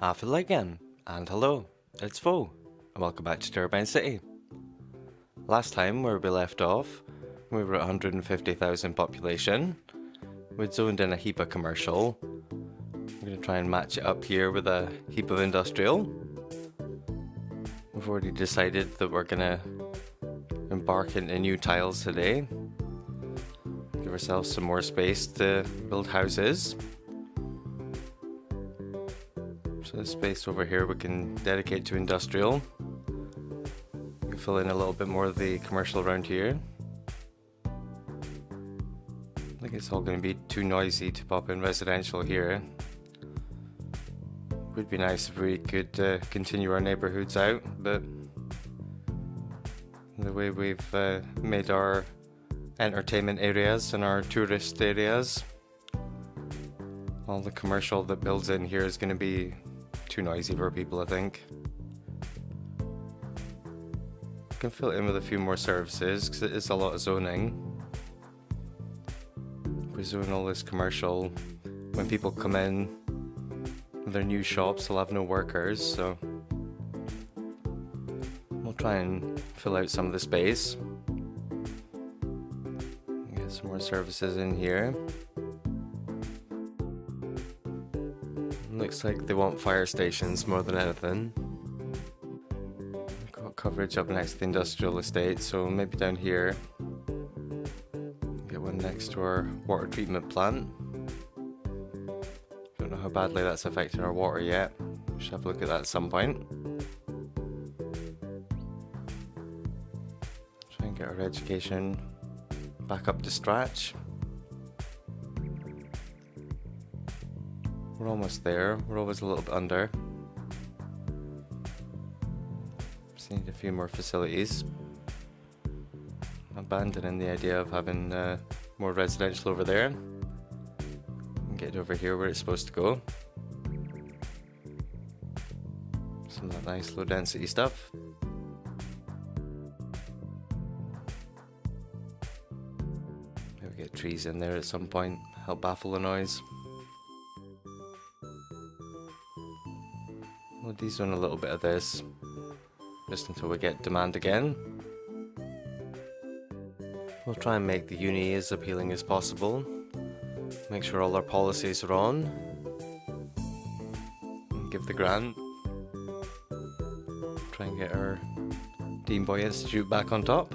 Half again, and hello, it's Fo, and welcome back to Turbine City. Last time, where we left off, we were at 150,000 population. We'd zoned in a heap of commercial. We're going to try and match it up here with a heap of industrial. We've already decided that we're going to embark into new tiles today. Give ourselves some more space to build houses. So the space over here we can dedicate to industrial. We can fill in a little bit more of the commercial around here. I think it's all going to be too noisy to pop in residential here. It would be nice if we could continue our neighborhoods out, but the way we've made our entertainment areas and our tourist areas, all the commercial that builds in here is going to be too noisy for people, I think. Can fill it in with a few more services because it is a lot of zoning. If we zone all this commercial, when people come in with their new shops, they'll have no workers, so we'll try and fill out some of the space. Get some more services in here. Looks like they want fire stations more than anything. Got coverage up next to the industrial estate, so maybe down here. Get one next to our water treatment plant. Don't know how badly that's affecting our water yet. We should have a look at that at some point. Try and get our education back up to scratch. We're almost there. We're always a little bit under. Just need a few more facilities. Abandoning the idea of having more residential over there. And get it over here where it's supposed to go. Some of that nice low density stuff. Maybe get trees in there at some point. Help baffle the noise. We'll de-zone a little bit of this, just until we get demand again. We'll try and make the uni as appealing as possible. Make sure all our policies are on. And give the grant. Try and get our Dean Boy Institute back on top.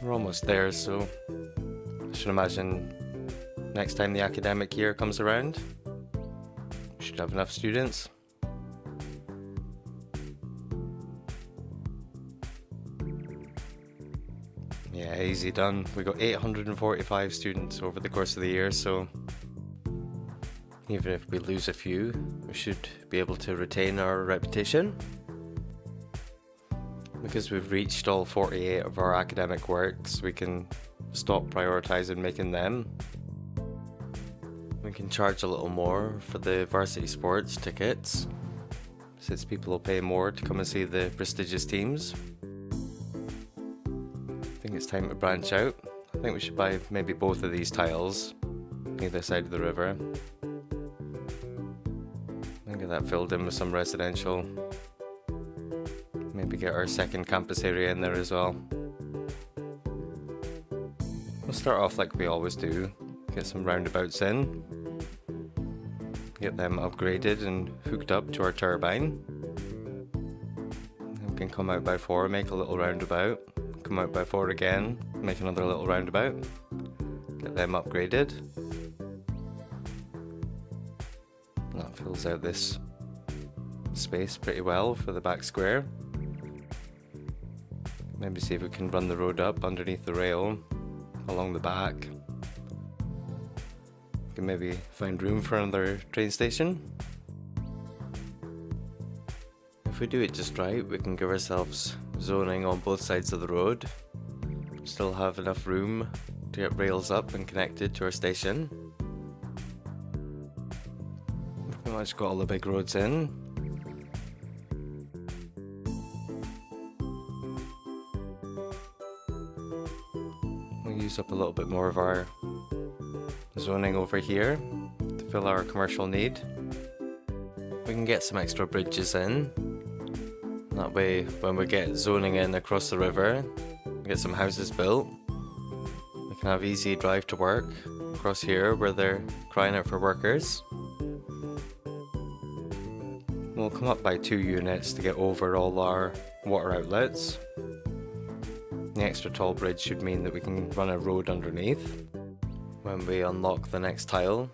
We're almost there, so I should imagine next time the academic year comes around, we should have enough students. Yeah, easy done. We got 845 students over the course of the year, so even if we lose a few, we should be able to retain our reputation. Because we've reached all 48 of our academic works, we can stop prioritising making them. We can charge a little more for the varsity sports tickets, since people will pay more to come and see the prestigious teams. I think it's time to branch out. I think we should buy maybe both of these tiles, either side of the river. And get that filled in with some residential. Maybe get our second campus area in there as well. We'll start off like we always do. Get some roundabouts in. Get them upgraded and hooked up to our turbine. And we can come out by 4, make a little roundabout. Come out by 4 again, make another little roundabout. Get them upgraded. That fills out this space pretty well for the back square. Maybe see if we can run the road up underneath the rail along the back. Can maybe find room for another train station. If we do it just right, we can give ourselves zoning on both sides of the road. Still have enough room to get rails up and connected to our station. We've pretty much got all the big roads in. We'll use up a little bit more of our zoning over here to fill our commercial need. We can get some extra bridges in. That way, when we get zoning in across the river, get some houses built, we can have easy drive to work across here where they're crying out for workers. We'll come up by 2 units to get over all our water outlets. The extra tall bridge should mean that we can run a road underneath. When we unlock the next tile,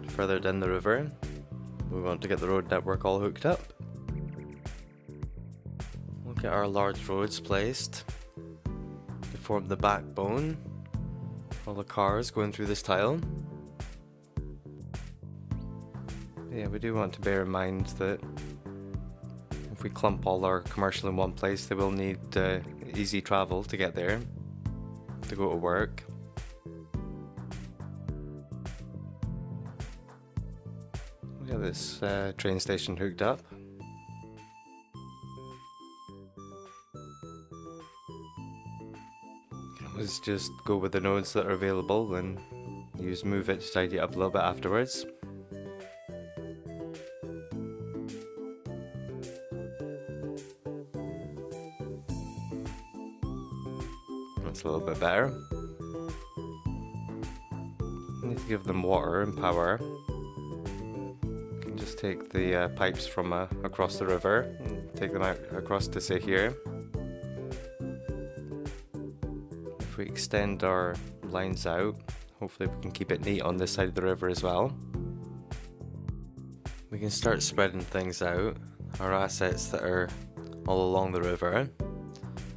further down the river, we want to get the road network all hooked up. We'll get our large roads placed to form the backbone for all the cars going through this tile. Yeah, we do want to bear in mind that if we clump all our commercial in one place, they will need easy travel to get there, to go to work. We got this train station hooked up. Let's just go with the nodes that are available and use move it to tidy it up a little bit afterwards. That's a little bit better. We need to give them water and power. You can just take the pipes from across the river and take them out across to say here. If we extend our lines out, hopefully we can keep it neat on this side of the river as well. We can start spreading things out, our assets that are all along the river.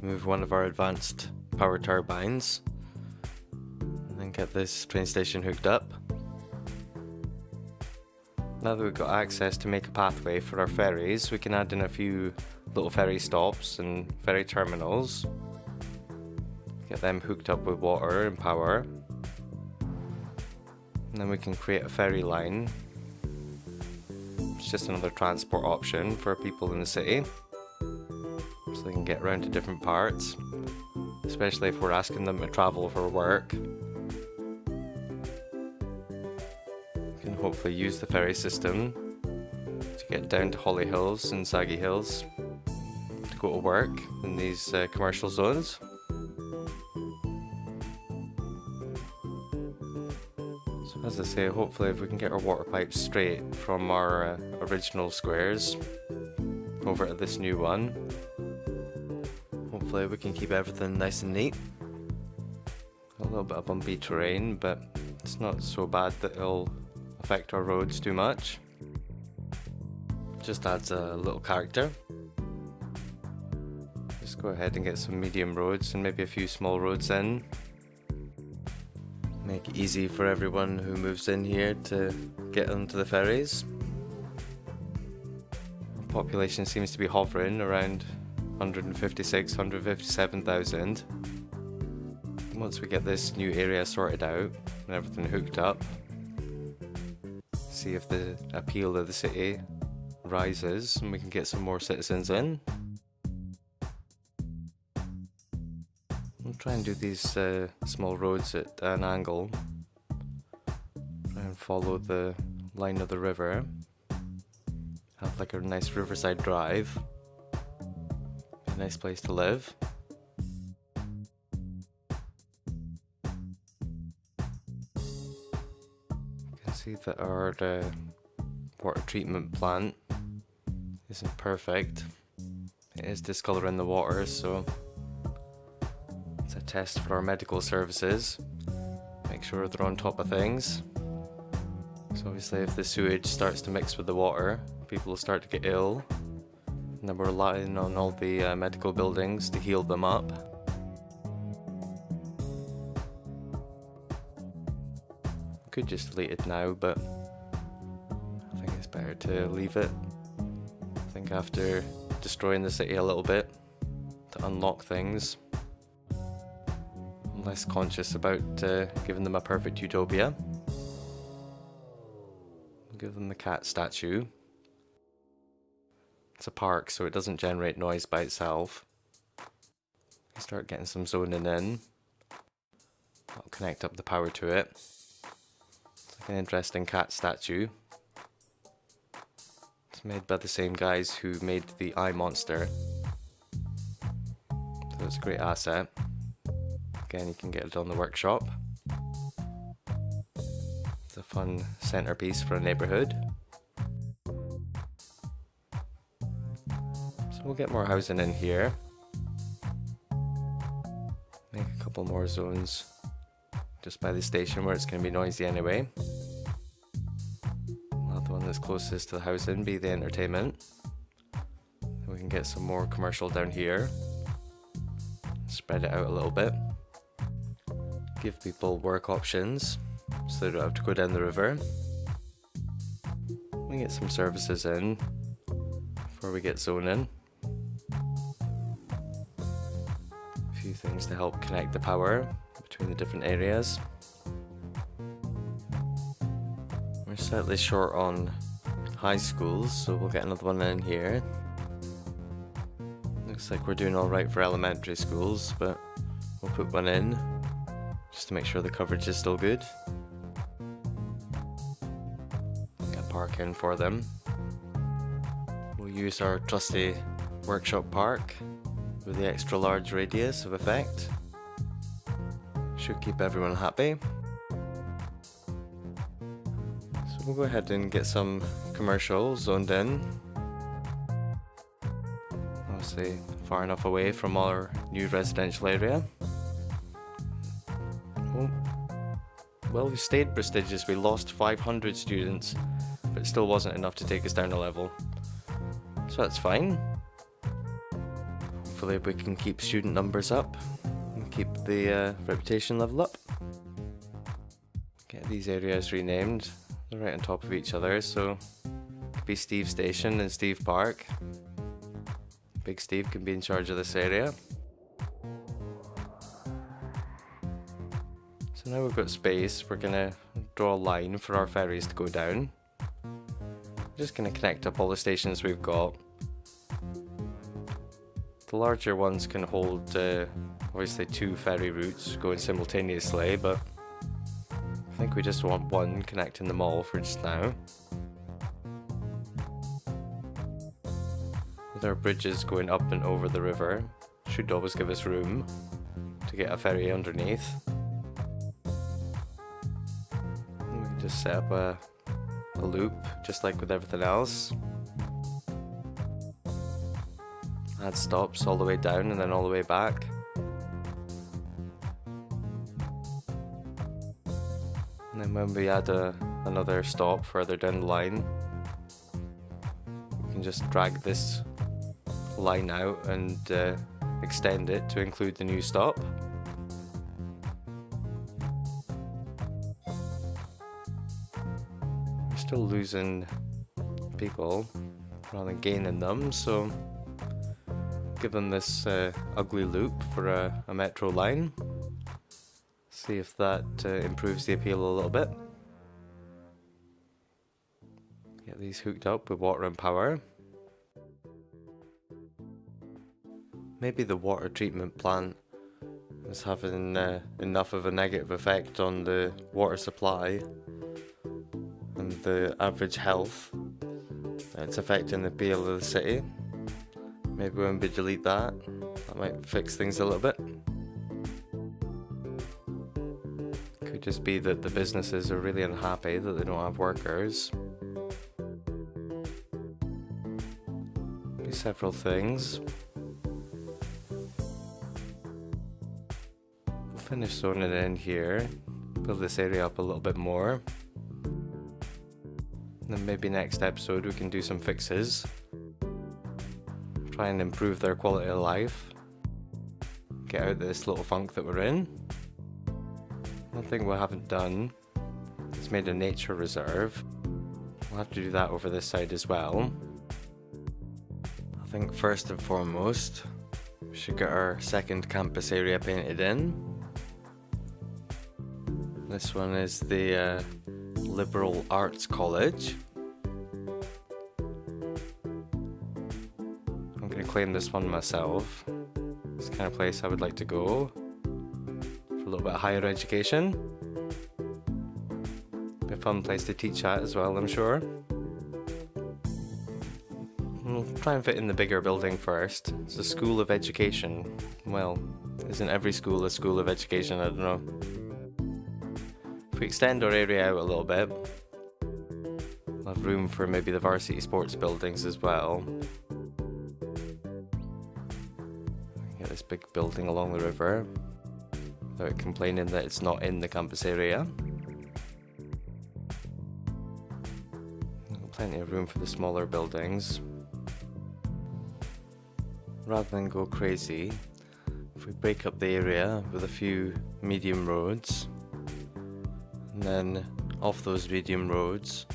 Move one of our advanced power turbines and then get this train station hooked up. Now that we've got access to make a pathway for our ferries, we can add in a few little ferry stops and ferry terminals. Get them hooked up with water and power. And then we can create a ferry line. It's just another transport option for people in the city, so they can get around to different parts, especially if we're asking them to travel for work. We can hopefully use the ferry system to get down to Holly Hills and Saggy Hills to go to work in these commercial zones. So as I say, hopefully if we can get our water pipes straight from our original squares over to this new one, hopefully we can keep everything nice and neat. A little bit of bumpy terrain, but it's not so bad that it'll affect our roads too much. Just adds a little character. Just go ahead and get some medium roads and maybe a few small roads in. Make it easy for everyone who moves in here to get onto the ferries. Our population seems to be hovering around 156, 157,000. Once we get this new area sorted out and everything hooked up, see if the appeal of the city rises and we can get some more citizens in. We'll try and do these small roads at an angle. Try and follow the line of the river. Have like a nice riverside drive. A nice place to live. You can see that our water treatment plant isn't perfect. It is discolouring the water, so it's a test for our medical services. Make sure they're on top of things. So obviously if the sewage starts to mix with the water, people will start to get ill. And then we're relying on all the medical buildings to heal them up. Could just delete it now, but I think it's better to leave it. I think after destroying the city a little bit to unlock things, I'm less conscious about giving them a perfect utopia. I'll give them the cat statue. It's a park, so it doesn't generate noise by itself. Start getting some zoning in. I'll connect up the power to it. Like an interesting cat statue. It's made by the same guys who made the eye monster. So it's a great asset. Again, you can get it on the workshop. It's a fun centerpiece for a neighborhood. So we'll get more housing in here. Make a couple more zones just by the station where it's going to be noisy anyway. We'll have the one that's closest to the housing be the entertainment. Then we can get some more commercial down here. Spread it out a little bit. Give people work options so they don't have to go down the river. We get some services in before we get zoning. A few things to help connect the power between the different areas. We're slightly short on high schools, so we'll get another one in here. Looks like we're doing alright for elementary schools, but we'll put one in just to make sure the coverage is still good. Get parking for them. We'll use our trusty workshop park with the extra large radius of effect. Should keep everyone happy. So we'll go ahead and get some commercial zoned in. Obviously far enough away from our new residential area. Oh. Well, we stayed prestigious. We lost 500 students, but it still wasn't enough to take us down a level. So that's fine. Hopefully we can keep student numbers up and keep the reputation level up. Get these areas renamed. They're right on top of each other, so it could be Steve Station and Steve Park. Big Steve can be in charge of this area. So now we've got space, we're going to draw a line for our ferries to go down. Just going to connect up all the stations we've got. The larger ones can hold obviously 2 ferry routes going simultaneously, but I think we just want one connecting them all for just now. With our bridges going up and over the river, should always give us room to get a ferry underneath. And we can just set up a loop, just like with everything else. Add stops all the way down and then all the way back. And then when we add another stop further down the line, we can just drag this line out and extend it to include the new stop. We're still losing people rather than gaining them, so give them this ugly loop for a metro line. See if that improves the appeal a little bit. Get these hooked up with water and power. Maybe the water treatment plant is having enough of a negative effect on the water supply and the average health that it's affecting the appeal of the city. Maybe when we delete that might fix things a little bit. Could just be that the businesses are really unhappy that they don't have workers. Be several things. We'll finish zoning it in here, build this area up a little bit more. And then maybe next episode we can do some fixes. Try and improve their quality of life. Get out of this little funk that we're in. One thing we haven't done is made a nature reserve. We'll have to do that over this side as well. I think first and foremost, we should get our second campus area painted in. This one is the Liberal Arts College. I'm going to claim this one myself. It's the kind of place I would like to go for a little bit higher education. Be a fun place to teach at as well, I'm sure. We'll try and fit in the bigger building first. It's a school of education. Well, isn't every school a school of education? I don't know. If we extend our area out a little bit, we'll have room for maybe the varsity sports buildings as well. Get this big building along the river without complaining that it's not in the campus area. Plenty of room for the smaller buildings. Rather than go crazy, if we break up the area with a few medium roads, and then off those medium roads,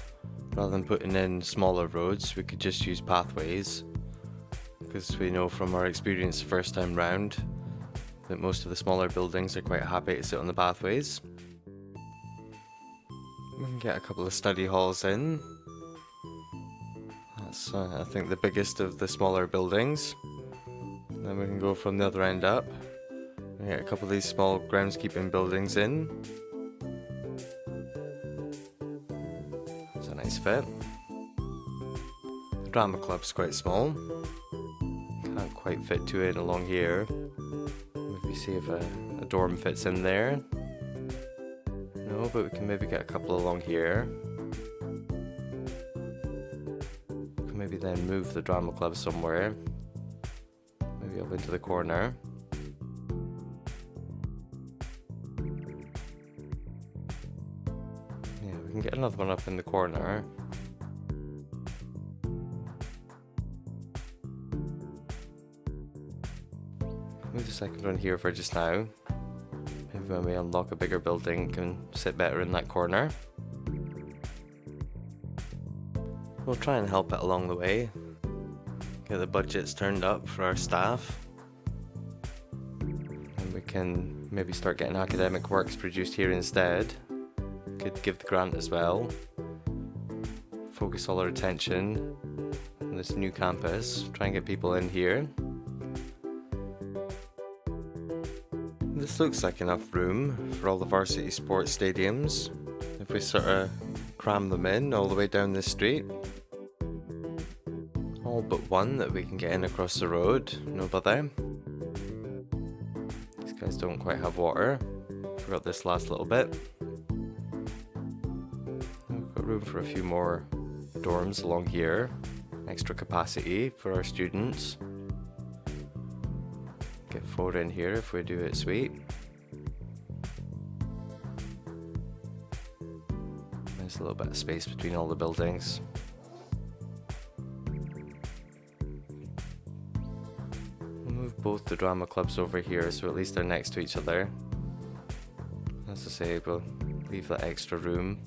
rather than putting in smaller roads, we could just use pathways, because we know from our experience the first time round that most of the smaller buildings are quite happy to sit on the pathways. We can get a couple of study halls in. That's I think the biggest of the smaller buildings. Then we can go from the other end up and get a couple of these small groundskeeping buildings in. That's a nice fit. The drama club's quite small. Can't quite fit two in along here. Maybe see if a dorm fits in there. No, but we can maybe get a couple along here. We can maybe then move the drama club somewhere. Maybe up into the corner. Yeah, we can get another one up in the corner. Move the second one here for just now. Maybe when we unlock a bigger building, can sit better in that corner. We'll try and help it along the way. Get the budgets turned up for our staff. And we can maybe start getting academic works produced here instead. Could give the grant as well. Focus all our attention on this new campus. Try and get people in here. This looks like enough room for all the varsity sports stadiums. If we sort of cram them in all the way down this street. All but one that we can get in across the road, no bother. These guys don't quite have water. Forgot this last little bit. We've got room for a few more dorms along here. Extra capacity for our students. Get 4 in here if we do it sweet. There's a little bit of space between all the buildings. Both the drama clubs over here, so at least they're next to each other. As I say, we'll leave that extra room.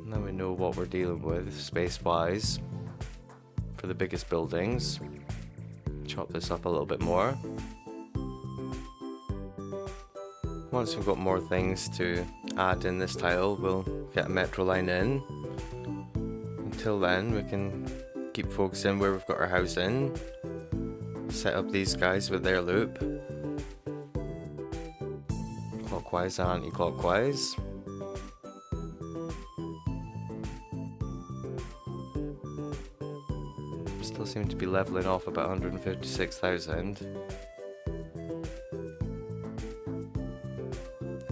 Now we know what we're dealing with space-wise for the biggest buildings. Chop this up a little bit more. Once we've got more things to add in this tile, we'll get a metro line in. Until then, we can keep focusing where we've got our house in. Set up these guys with their loop. Clockwise and anti-clockwise. Still seem to be leveling off about 156,000.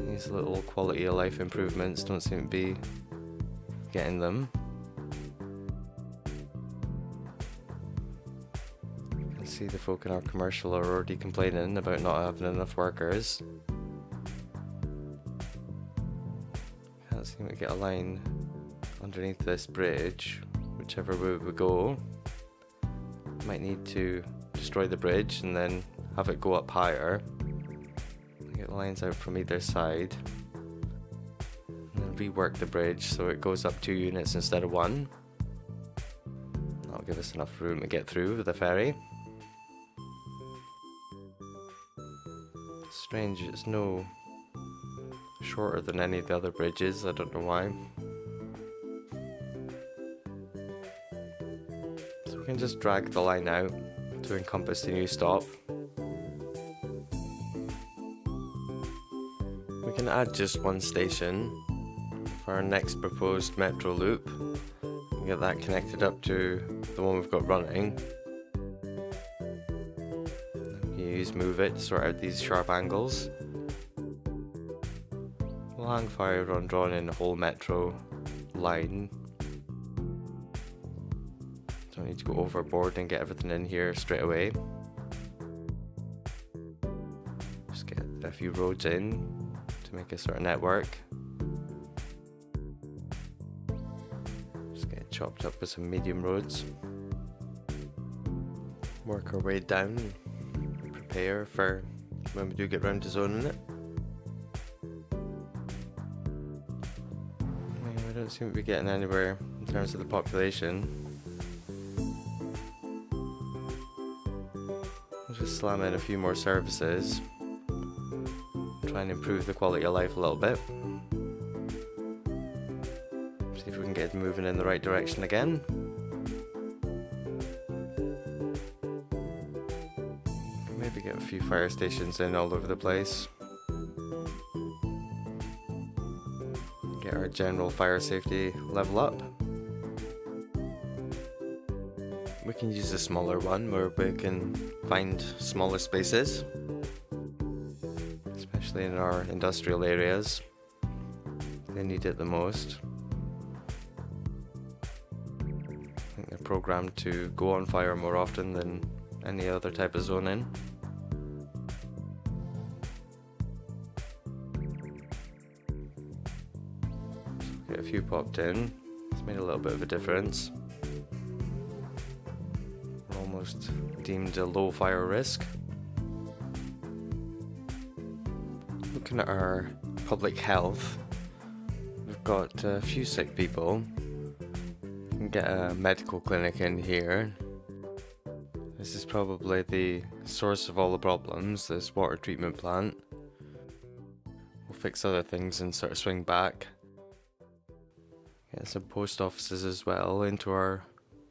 These little quality of life improvements don't seem to be getting them. See, the folk in our commercial are already complaining about not having enough workers. Can't seem to get a line underneath this bridge, whichever way we go. Might need to destroy the bridge and then have it go up higher. Get lines out from either side. And then rework the bridge so it goes up 2 units instead of 1. That'll give us enough room to get through with the ferry. Strange, it's no shorter than any of the other bridges, I don't know why. So we can just drag the line out to encompass the new stop. We can add just one station for our next proposed metro loop and get that connected up to the one we've got running. We can use Move It to sort out these sharp angles. We'll hang fire on drawing in the whole metro line. Don't need to go overboard and get everything in here straight away. Just get a few roads in to make a sort of network. Just get it chopped up with some medium roads. Work our way down, prepare for when we do get round to zoning it. We don't seem to be getting anywhere in terms of the population. We'll just slam in a few more services. Try and improve the quality of life a little bit. See if we can get it moving in the right direction again. Maybe get a few fire stations in all over the place. Get our general fire safety level up. We can use a smaller one where we can find smaller spaces, especially in our industrial areas. They need it the most. I think they're programmed to go on fire more often than any other type of zoning. Get a few popped in. It's made a little bit of a difference. We're almost deemed a low fire risk. Looking at our public health, we've got a few sick people. We can get a medical clinic in here. This is probably the source of all the problems, this water treatment plant. We'll fix other things and sort of swing back. Get some post offices as well into our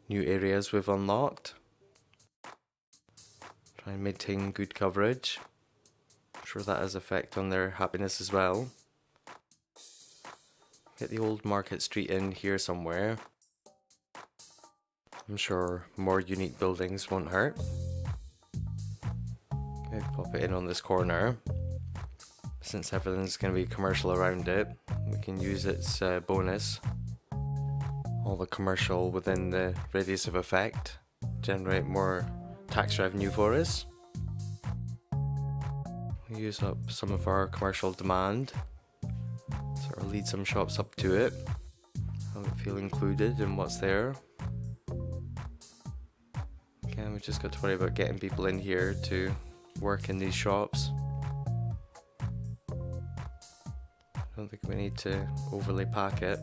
new areas we've unlocked. Try and maintain good coverage. I'm sure that has effect on their happiness as well. Get the old Market Street in here somewhere. I'm sure more unique buildings won't hurt. Maybe pop it in on this corner. Since everything's going to be commercial around it, we can use its bonus. All the commercial within the radius of effect, generate more tax revenue for us. We use up some of our commercial demand, sort of lead some shops up to it, have it feel included in what's there. Again, we just got to worry about getting people in here to work in these shops. I don't think we need to overly pack it.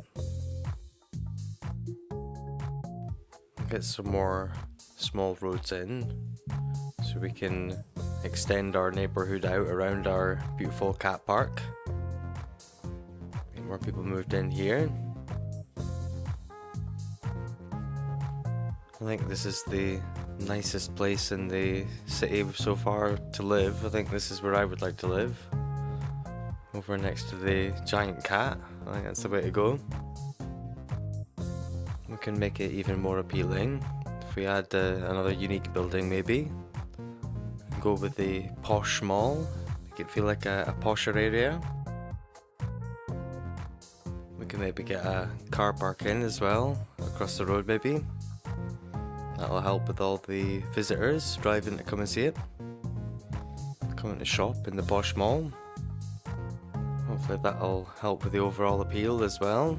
Get some more small roads in so we can extend our neighbourhood out around our beautiful cat park. Get more people moved in here. I think this is the nicest place in the city so far to live. I think this is where I would like to live. Over next to the giant cat. I think that's the way to go. We can make it even more appealing if we add another unique building maybe. Go with the Posh Mall, make it feel like a posher area. We can maybe get a car park in as well, across the road maybe. That'll help with all the visitors driving to come and see it. Coming to shop in the Posh Mall. Hopefully that'll help with the overall appeal as well.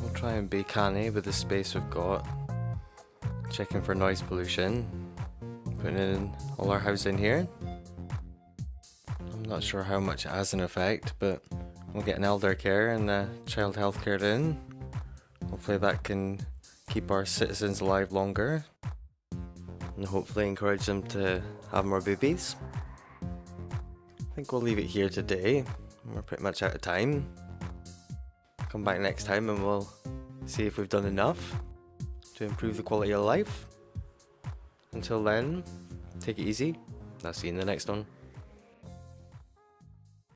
We'll try and be canny with the space we've got. Checking for noise pollution. Putting in all our housing here. I'm not sure how much it has an effect, but we'll get an elder care and a child health care in. Hopefully that can keep our citizens alive longer. And hopefully encourage them to have more babies. I think we'll leave it here today. We're pretty much out of time. Come back next time and we'll see if we've done enough to improve the quality of life. Until then, take it easy. I'll see you in the next one.